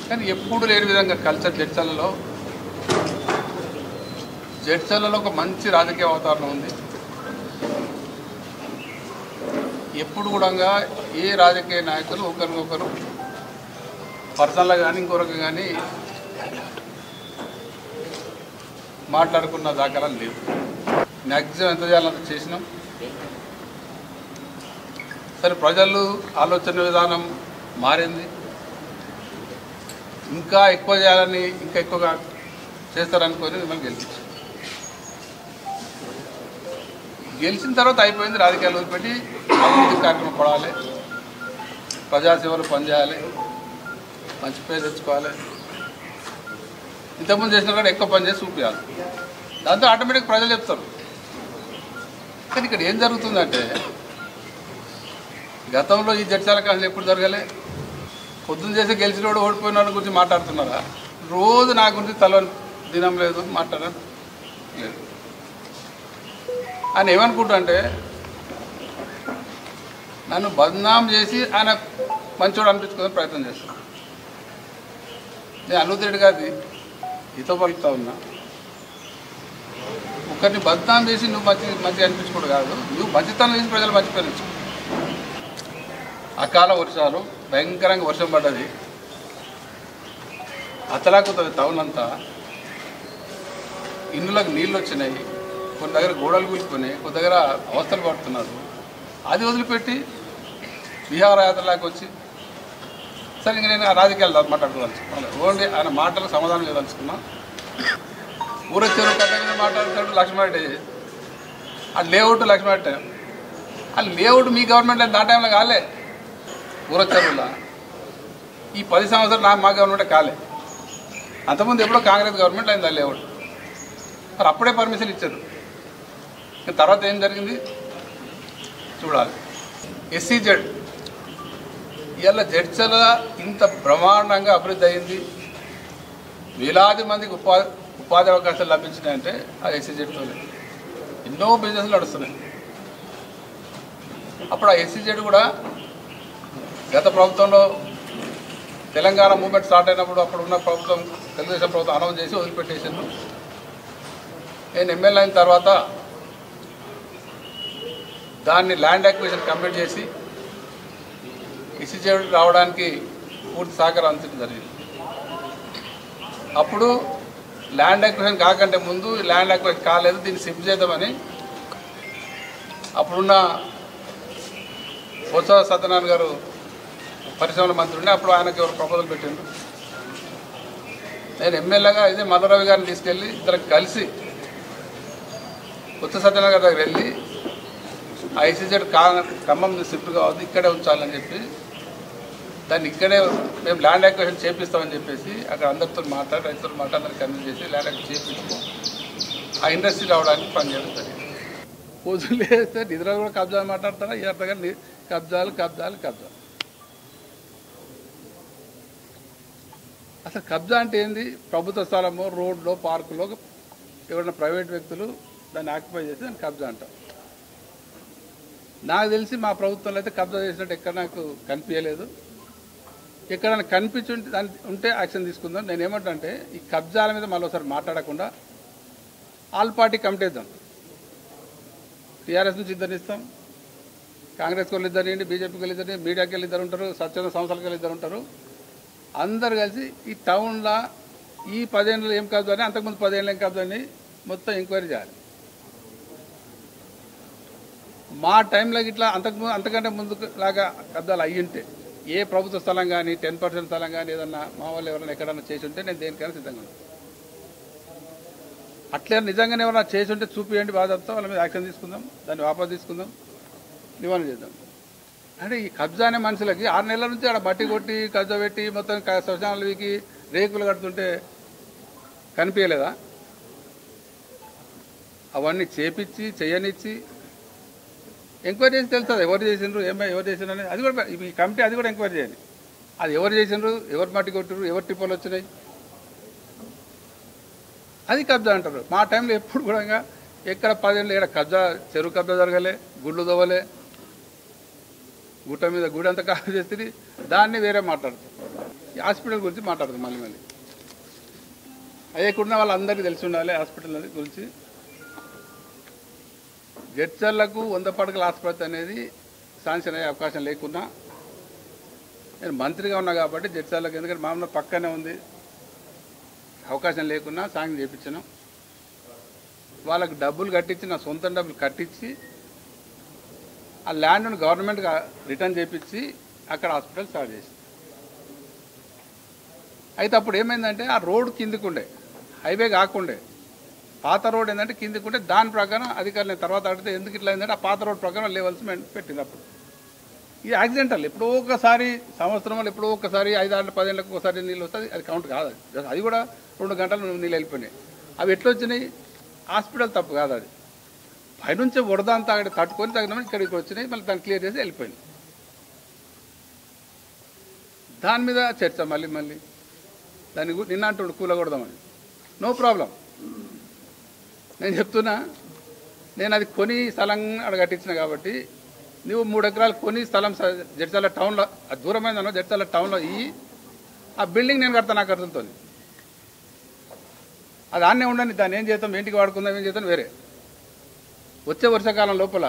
కానీ ఎప్పుడు లేని విధంగా కల్చర్ జడ్చర్లలో ఒక మంచి రాజకీయ వాతావరణం ఉంది. ఎప్పుడు కూడా ఏ రాజకీయ నాయకులు ఒకరికొకరు పర్సనల్గా కానీ ఇంకొకరికి కానీ మాట్లాడుకున్న దాఖలాలు లేవు. మ్యాక్సిమం ఎంత చేయాలంత చేసినాం. సరే, ప్రజలు ఆలోచన విధానం మారింది. ఇంకా ఎక్కువ చేయాలని, ఇంకా ఎక్కువగా చేస్తారనుకొని మిమ్మల్ని గెలిచిన తర్వాత అయిపోయింది. రాజకీయాలు వదిలిపెట్టి అభివృద్ధి కార్యక్రమం పడాలి, ప్రజాసేవలు పనిచేయాలి, మంచి పేరు తెచ్చుకోవాలి. ఇంతకుముందు చేసిన కూడా ఎక్కువ పని చేసి చూపించాలి. దాంతో ఆటోమేటిక్ ప్రజలు చెప్తారు. కానీ ఇక్కడ ఏం జరుగుతుందంటే, గతంలో ఈ జడ్చాల కాలం ఎప్పుడు జరగలే. పొద్దున్న చేసి గెలిచినోడు ఓడిపోయిన వాడి గురించి మాట్లాడుతున్నారా? రోజు నా గురించి తలవని దినం లేదు, మాట్లాడడం లేదు. ఆయన ఏమనుకుంటా అంటే, నన్ను బద్నాం చేసి ఆయన మంచోడు అనిపించుకోవడానికి ప్రయత్నం చేస్తాను. నేను అనుదిరెడ్డి గారి ఇతో పలుకుతా ఉన్నా. ఒకరిని బద్నాం చేసి నువ్వు మంచిగా అనిపించుకోడు కాదు, నువ్వు మంచితనం చేసి ప్రజలు మంచిపోయించు. అకాల వర్షాలు, భయంకరంగా వర్షం పడ్డది, అతలాకుతుంది టౌన్ అంతా. ఇళ్ళకి నీళ్ళు వచ్చినాయి, కొన్ని దగ్గర గోడలు కూలిపోయినాయి, కొన్ని దగ్గర అవస్థలు పడుతున్నారు. అది వదిలిపెట్టి బీహార్ యాత్రలాకి వచ్చి, సరే ఇంక నేను రాజకీయాలు మాట్లాడుకోదలుచుకున్నాను. ఓన్లీ ఆయన మాటలకు సమాధానం చేయదలుచుకున్నా. ఊర చెరువు కట్ట మీద మాట్లాడుతాడు లక్ష్మణరెడ్డి, ఆ లేఅవుట్ లక్ష్మణరెడ్డి. ఆ లేఅవుట్ మీ గవర్నమెంట్ నా టైంలో కాలే. ఊర చెరువులా ఈ 10 సంవత్సరాలు మా గవర్నమెంట్ కాలే. అంతకుముందు ఎప్పుడో కాంగ్రెస్ గవర్నమెంట్ అయింది ఆ లేఅవుట్. మరి అప్పుడే పర్మిషన్ ఇచ్చారు. తర్వాత ఏం జరిగింది చూడాలి. SEZ ఇవాళ జడ్చల ఇంత బ్రహ్మాండంగా అభివృద్ధి అయింది. వేలాది మందికి ఉపాధి అవకాశాలు లభించినాయంటే ఆ SEZతోనే. ఎన్నో బిజినెస్లు నడుస్తున్నాయి. అప్పుడు ఆ SEZ కూడా గత ప్రభుత్వంలో తెలంగాణ మూవ్మెంట్ స్టార్ట్ అయినప్పుడు అప్పుడున్న ప్రభుత్వం, తెలుగుదేశం ప్రభుత్వం అనౌన్స్ చేసి వదిలిపెట్టేసాను. నేను ఎమ్మెల్యే అయిన తర్వాత దాన్ని ల్యాండ్ అక్విజిషన్ కంప్లీట్ చేసి SEZ రావడానికి పూర్తి సహకారం అందించడం జరిగింది. అప్పుడు ల్యాండ్ అక్విజిషన్ కాకంటే ముందు ల్యాండ్ అక్విజిషన్ కాలేదు, దీన్ని షిఫ్ట్ చేద్దామని అప్పుడున్న బొత్స సత్యనారాయణ గారు పరిశ్రమల మంత్రి ఉండే, అప్పుడు ఆయనకి ఎవరు ప్రపోజల్ పెట్టిండు. నేను ఎమ్మెల్యేగా ఇదే మల్లరవి గారిని తీసుకెళ్ళి ఇద్దరు కలిసి బొత్స సత్యనారాయణ గారి దగ్గర వెళ్ళి ఆ SEZ ఖమ్మం షిఫ్ట్ కావద్దు, ఇక్కడే ఉంచాలని చెప్పి దాన్ని ఇక్కడే మేము ల్యాండ్ అక్విజిషన్ చేపిస్తామని చెప్పేసి అక్కడ అందరితో మాట్లాడి, రైతులతో మాట్లాడి అందరికీ కన్విన్స్ చేసి ల్యాండ్ అక్విజిషన్ చేపించి ఆ ఇండస్ట్రీ రావడానికి పనిచేయడం జరిగింది. పోజులు వేస్తే నిధులు కూడా కబ్జాలు మాట్లాడతారా? ఈ అర్థంగా కబ్జాలు. అసలు కబ్జా అంటే ఏంది? ప్రభుత్వ స్థలము, రోడ్లో, పార్కులో ఎవరైనా ప్రైవేట్ వ్యక్తులు దాన్ని ఆక్యుపై చేసి దాన్ని కబ్జా అంటాం. నాకు తెలిసి మా ప్రభుత్వంలో అయితే కబ్జా చేసినట్టు ఎక్కడ నాకు కనిపించలేదు. ఎక్కడైనా కనిపించుంటే దాన్ని ఉంటే యాక్షన్ తీసుకుందాం. నేను ఏమంటే ఈ కబ్జాల మీద మరోసారి మాట్లాడకుండా ఆల్ పార్టీ కమిటీ ఇద్దాం. టీఆర్ఎస్ నుంచి ఇద్దరిని ఇస్తాం, కాంగ్రెస్ వాళ్ళు ఇద్దరిని, బీజేపీకి వాళ్ళు ఇద్దరిని, మీడియాకి వెళ్ళి ఇద్దరు ఉంటారు, స్వచ్ఛంద సంస్థలకు వెళ్ళి ఇద్దరు ఉంటారు. అందరు కలిసి ఈ టౌన్లో ఈ 10 ఏళ్ళు ఏం కబ్జా అని, అంతకుముందు 10 ఏళ్ళు ఏం కబ్జా అని మొత్తం ఎంక్వైరీ చేయాలి. మా టైంలో ఇట్లా అంతకంటే ముందు లాగా కబ్జాలు అయ్యింటే, ఏ ప్రభుత్వ స్థలం కానీ 10% స్థలం కానీ ఏదన్నా మా వాళ్ళు ఎవరైనా ఎక్కడన్నా చేసి ఉంటే నేను దేనికైనా సిద్ధంగా ఉన్నాను. అట్లే నిజంగానే ఎవరైనా చేసి ఉంటే చూపియండి, బాధతో వాళ్ళ మీద యాక్షన్ తీసుకుందాం, దాన్ని వాపసు తీసుకుందాం, నివారణ చేద్దాం. అంటే ఈ కబ్జా అనే మనుషులకి 6 నెలల నుంచి ఆడ మట్టి కొట్టి కబ్జా పెట్టి మొత్తం శ్మశానాలు వీకి రేకులు కడుతుంటే కనిపించలేదా? అవన్నీ చేపించి చేయనిచ్చి ఎంక్వైరీ చేసి తెలుస్తుంది ఎవరు చేసిండ్రు, ఎవరు చేసిండ్రు అనేది. అది కూడా ఈ కమిటీ అది కూడా ఎంక్వైరీ చేయాలి. అది ఎవరు చేసిండ్రు, ఎవరు మట్టి కొట్టిరు, ఎవరు టిప్పలు వచ్చినాయి, అది కబ్జా అంటారు. మా టైంలో ఎప్పుడు కూడా ఎక్కడ 10 ఏళ్ళు ఇక్కడ కబ్జా, చెరువు కబ్జా జరగలే, గుళ్ళు దవ్వలే, గుట్ట మీద గుడి అంతా కాదు చేస్తుంది, దాన్ని వేరే మాట్లాడుతారు. ఈ హాస్పిటల్ గురించి మాట్లాడదు మళ్ళీ అయ్యకున్న వాళ్ళందరికీ తెలిసి ఉండాలి హాస్పిటల్ గురించి. జడ్చర్లకు 100 పడకల ఆసుపత్రి అనేది శాంక్షన్ అయ్యే అవకాశం లేకున్నా నేను మంత్రిగా ఉన్నా కాబట్టి జడ్చర్లకు, ఎందుకంటే మామూలు పక్కనే ఉంది, అవకాశం లేకున్నా శాంక్షన్ చేయించాను. వాళ్ళకు డబ్బులు కట్టించి, నా సొంత డబ్బులు కట్టించి ఆ ల్యాండ్ను గవర్నమెంట్గా రిటర్న్ చేయించి అక్కడ హాస్పిటల్ స్టార్ట్ చేసి. అయితే అప్పుడు ఏమైందంటే ఆ రోడ్ కిందికుండే, హైవే కాకుండే, పాత రోడ్ ఏంటంటే కిందికుంటే దాని ప్రకారం అధికారులు నేను తర్వాత అడిగితే ఎందుకు ఇట్లా అయిందంటే ఆ పాత రోడ్ ప్రకారం లెవెల్స్ పెట్టింది. అప్పుడు ఇది యాక్సిడెంటల్, ఎప్పుడో ఒకసారి సంవత్సరంలో ఎప్పుడో ఒకసారి 5-10 ఏళ్ళకి ఒకసారి నీళ్ళు వస్తుంది, అది కౌంట్ కాదు. అది కూడా 2 గంటలు నీళ్ళు వెళ్ళిపోయినాయి. అవి ఎట్లా వచ్చినాయి? హాస్పిటల్ తప్పు కాదు, అది పైనుంచి వరద అంతా అక్కడ తట్టుకొని తగిన ఇక్కడికి వచ్చినాయి, మళ్ళీ దాన్ని క్లియర్ చేసి వెళ్ళిపోయింది. దాని మీద చర్చ మళ్ళీ దాన్ని నిన్న అంటుండు కూలగొడదామని. నో ప్రాబ్లం, నేను చెప్తున్నా, నేను అది కొని స్థలం అక్కడ కట్టించిన కాబట్టి నువ్వు 3 ఎకరాలు కొని స్థలం జడ్చర్ల టౌన్లో, అది దూరమైందనో జడ్చర్ల టౌన్లో ఆ బిల్డింగ్ నేను కడతాను నా ఖర్చులతో. అది ఆన్నే ఉండని, దాన్ని ఏం చేస్తాం, ఇంటికి వాడుకుందాం, ఏం చేస్తాం వేరే. వచ్చే వర్షాకాలం లోపల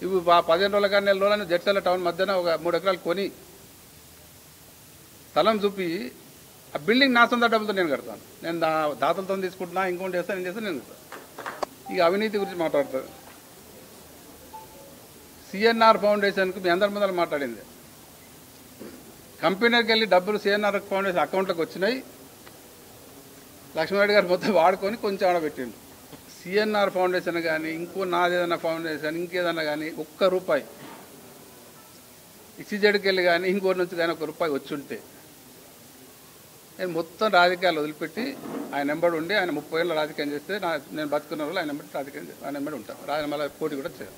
ఇవి 15 రోజుల కానీ 4 రోజులని జడ్చర్ల టౌన్ మధ్యన ఒక 3 ఎకరాలు కొని స్థలం చూపి ఆ బిల్డింగ్ నా సొంత డబ్బులతో నేను కడతాను. నేను దాతలతో తీసుకుంటున్నా, ఇంకోటి చేస్తాను, నేను చేస్తాను, నేను ఇక అవినీతి గురించి మాట్లాడతాను. సిఎన్ఆర్ ఫౌండేషన్కు మీ అందరి ముందర మాట్లాడింది. కంపెనీకి వెళ్ళి డబ్బులు సిఎన్ఆర్ ఫౌండేషన్ అకౌంట్లోకి వచ్చినాయి. లక్ష్మణరెడ్డి గారు మొత్తం వాడుకొని కొంచెం ఆడబెట్టిండు. సిఎన్ఆర్ ఫౌండేషన్ కానీ ఇంకో నాదేదన్నా ఫౌండేషన్ ఇంకేదన్నా కానీ ₹1 ఇసిజెడ్కి వెళ్ళి కానీ ఇంకోటి నుంచి కానీ ₹1 వచ్చి ఉంటే నేను మొత్తం రాజకీయాలు వదిలిపెట్టి ఆయన వెంబడి ఉండి, ఆయన 30 ఏళ్ళ రాజకీయం చేస్తే నేను బతుకున్న వాళ్ళు ఆయన వెంబడి రాజకీయం ఆయన వెంబడి ఉంటాను. ఆయన మళ్ళీ పోటీ కూడా చేయరు.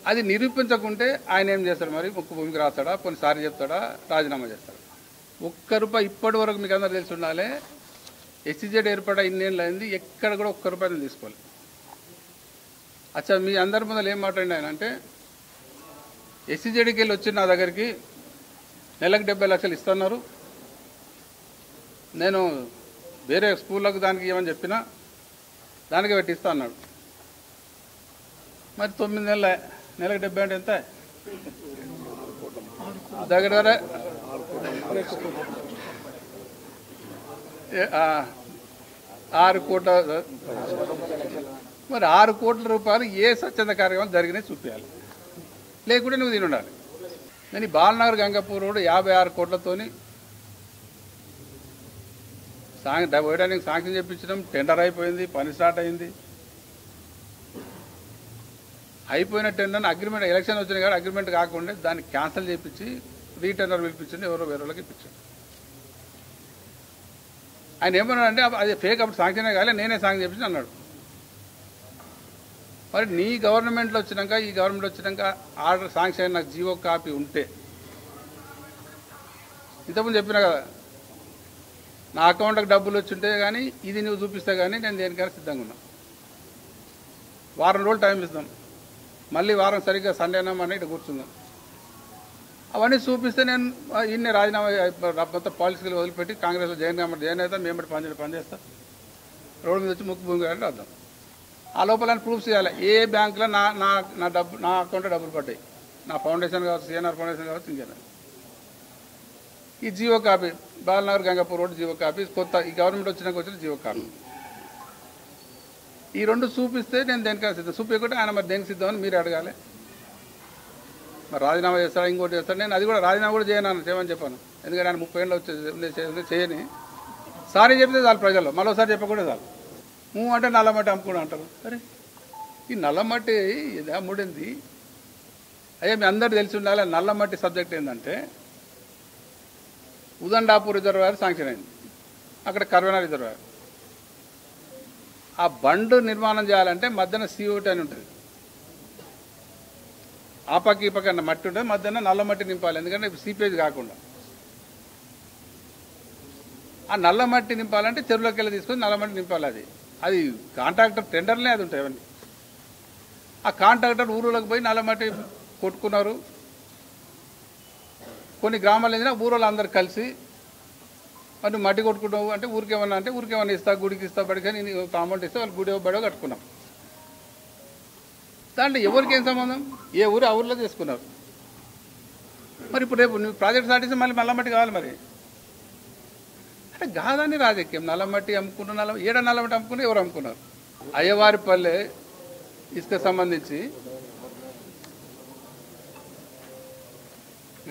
అది నిరూపించకుంటే ఆయన ఏం చేస్తాడు మరి? ముక్కు భూమికి రాస్తాడా, కొన్నిసారి చెప్తాడా, రాజీనామా చేస్తాడు. ₹1 ఇప్పటి వరకు మీకు అందరూ తెలిసి ఉండాలి. ఎస్సీజెడ్ ఏర్పడ ఇన్నేళ్ళు అయింది, ఎక్కడ కూడా ₹1 తీసుకోవాలి. అచ్చా, మీ అందరి ముందర ఏం మాట్లాడి ఆయన అంటే, ఎస్సీజెడ్కి వెళ్ళి వచ్చి నా దగ్గరికి నెలకు 70 లక్షలు ఇస్తున్నారు, నేను వేరే స్కూళ్ళకు దానికి ఏమని చెప్పినా దానికి పెట్టిస్తా అన్నాడు. మరి 9 నెలల నెలకు 70 అంటే ఎంత? దగ్గర 6 కోట్ల. మరి 6 కోట్ల రూపాయలు ఏ స్వచ్ఛంద కార్యక్రమాలు జరిగినాయి చూపించాలి, లేకుంటే నువ్వు తిని ఉండాలి. నేను ఈ బాలనగర్ గంగాపూర్ రోడ్డు 56 కోట్లతోని వేయడానికి శాంక్షన్ చెప్పించడం, టెండర్ అయిపోయింది, పని స్టార్ట్ అయింది. అయిపోయిన టెండర్ అగ్రిమెంట్, ఎలక్షన్ వచ్చినాయి కానీ అగ్రిమెంట్ కాకుండా దాన్ని క్యాన్సిల్ చేయించి రీటెండర్ పిలిపించండి, ఎవరో వేరే వాళ్ళకి ఇప్పించాడు. ఆయన ఏమన్నాడంటే అది ఫేక్, అప్పుడు శాంక్షనే కాలే, నేనే శాంక్షన్ చేపించి అన్నాడు. మరి నీ గవర్నమెంట్లో వచ్చినాక, ఈ గవర్నమెంట్ వచ్చినాక ఆర్డర్ శాంక్షన్ అయిన నాకు జీవో కాపీ ఉంటే, ఇంతకుముందు చెప్పినా కదా, నా అకౌంట్కి డబ్బులు వచ్చుంటే కానీ ఇది నువ్వు చూపిస్తే కానీ నేను దేనికైనా సిద్ధంగా ఉన్నా. వారం రోజులు టైం ఇస్తాం, మళ్ళీ వారం సరిగ్గా సండే అని ఇటు కూర్చుందాం. అవన్నీ చూపిస్తే నేను ఇన్ని రాజీనామా మొత్తం పాలసీలు వదిలిపెట్టి కాంగ్రెస్లో జాయిన్ అవుతాం, మేము పనిచేస్తాం, రోడ్డు మీద వచ్చి ముక్కు భూమి అంటే వద్దాం. ఆ లోపల ప్రూఫ్స్ చేయాలి. ఏ బ్యాంకులో నా డబ్బు, నా అకౌంట్లో డబ్బులు పడ్డాయి, నా ఫౌండేషన్ కావచ్చు, సిఎన్ఆర్ ఫౌండేషన్ కావచ్చు, ఇంకేనా. ఈ GO copy, Balanagar Gangapur road GO copy, కొత్త ఈ గవర్నమెంట్ వచ్చిన జీవో కాపీ, ఈ 2 చూపిస్తే నేను దేనికైనా సిద్ధం. చూపించకుంటే ఆయన మరి దేనికి సిద్ధమని మీరు అడగాలి. మరి రాజీనామా చేస్తాడా, ఇంకోటి చేస్తాడు. నేను అది కూడా రాజీనామా కూడా చేయమని చెప్పాను. ఎందుకంటే ఆయన 30 ఏళ్ళు వచ్చి చేయని సారీ చెప్తే చాలు ప్రజల్లో, మరోసారి చెప్పకుండా చాలు. అంటే నల్లమట్టి అమ్ముకోవడం అంటారు. అరే ఈ నల్లమట్టి ఇది అమ్ముడింది అయ్యా, మీ అందరు తెలిసి ఉండాలి. నల్లమట్టి సబ్జెక్ట్ ఏంటంటే, ఉదండాపూర్ రిజర్వాయర్ శాంక్షన్ అయింది, అక్కడ కర్వెనా రిజర్వాయర్. ఆ బండ్ నిర్మాణం చేయాలంటే మధ్యన CO2 అని ఉంటుంది, ఆ పక్క ఈ పక్క మట్టి ఉంటుంది, మధ్యన నల్ల మట్టి నింపాలి. ఎందుకంటే సీపేజ్ కాకుండా ఆ నల్ల మట్టి నింపాలంటే చెరువులోకి వెళ్ళి తీసుకొని నల్ల మట్టి నింపాలి. అది కాంట్రాక్టర్ టెండర్లే అది ఉంటాయి అవన్నీ. ఆ కాంట్రాక్టర్ ఊరులోకి పోయి నల్ల మట్టి కొట్టుకున్నారు, కొన్ని గ్రామాలు ఏదైనా ఊరోళ్ళు అందరు కలిసి మరి మట్టి కొట్టుకుంటావు అంటే ఊరికేమన్నా అంటే ఊరికేమన్నా ఇస్తా గుడికి ఇస్తా బడికి నేను అమౌంట్ ఇస్తే వాళ్ళు గుడి బడో కట్టుకున్నాం. దాంట్లో ఎవరికి ఏం సంబంధం? ఏ ఊరు ఆ ఊరిలో చేసుకున్నారు. మరి ఇప్పుడు రేపు నువ్వు ప్రాజెక్ట్ స్టార్ట్ చేస్తే మళ్ళీ నల్లమట్టి కావాలి. మరి అంటే కాదని రాజకీయం. నల్లమట్టి అమ్ముకున్న ఏడ నల్లమట్టి అమ్ముకుని ఎవరు అమ్ముకున్నారు? అయ్యవారిపల్లె ఇసుక సంబంధించి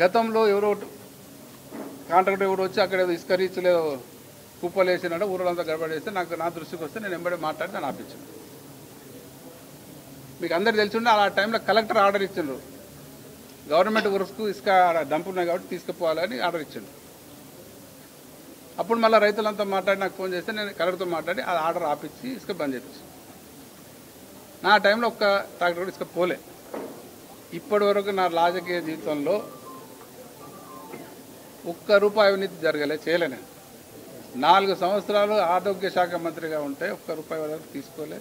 గతంలో ఎవరో కాంట్రాక్టర్ ఎవరు వచ్చి అక్కడ ఇసుక రీచ్లో కుప్పలు వేసినట్టు ఊళ్ళంతా గడబడేస్తే నా దృష్టికి వస్తే నేను ఎంబడే మాట్లాడి నేను ఆపించాను. మీకు అందరు తెలిసి ఉండే ఆ టైంలో కలెక్టర్ ఆర్డర్ ఇచ్చిండ్రు, గవర్నమెంట్ వర్క్స్కు ఇసుక డంప్ ఉన్నాయి కాబట్టి తీసుకుపోవాలని ఆర్డర్ ఇచ్చిండు. అప్పుడు మళ్ళీ రైతులంతా మాట్లాడి నాకు ఫోన్ చేస్తే నేను కలెక్టర్తో మాట్లాడి ఆ ఆర్డర్ ఆపించి ఇసుక బంద్ చేయించి నా టైంలో ఒక్క ట్రాక్టర్ కూడా ఇసుక పోలే. ఇప్పటి వరకు నా రాజకీయ జీవితంలో ₹1 అవినీతి జరగలే, చేయలే. నేను 4 సంవత్సరాలు ఆరోగ్య శాఖ మంత్రిగా ఉంటే ₹1 వరకు తీసుకోలే.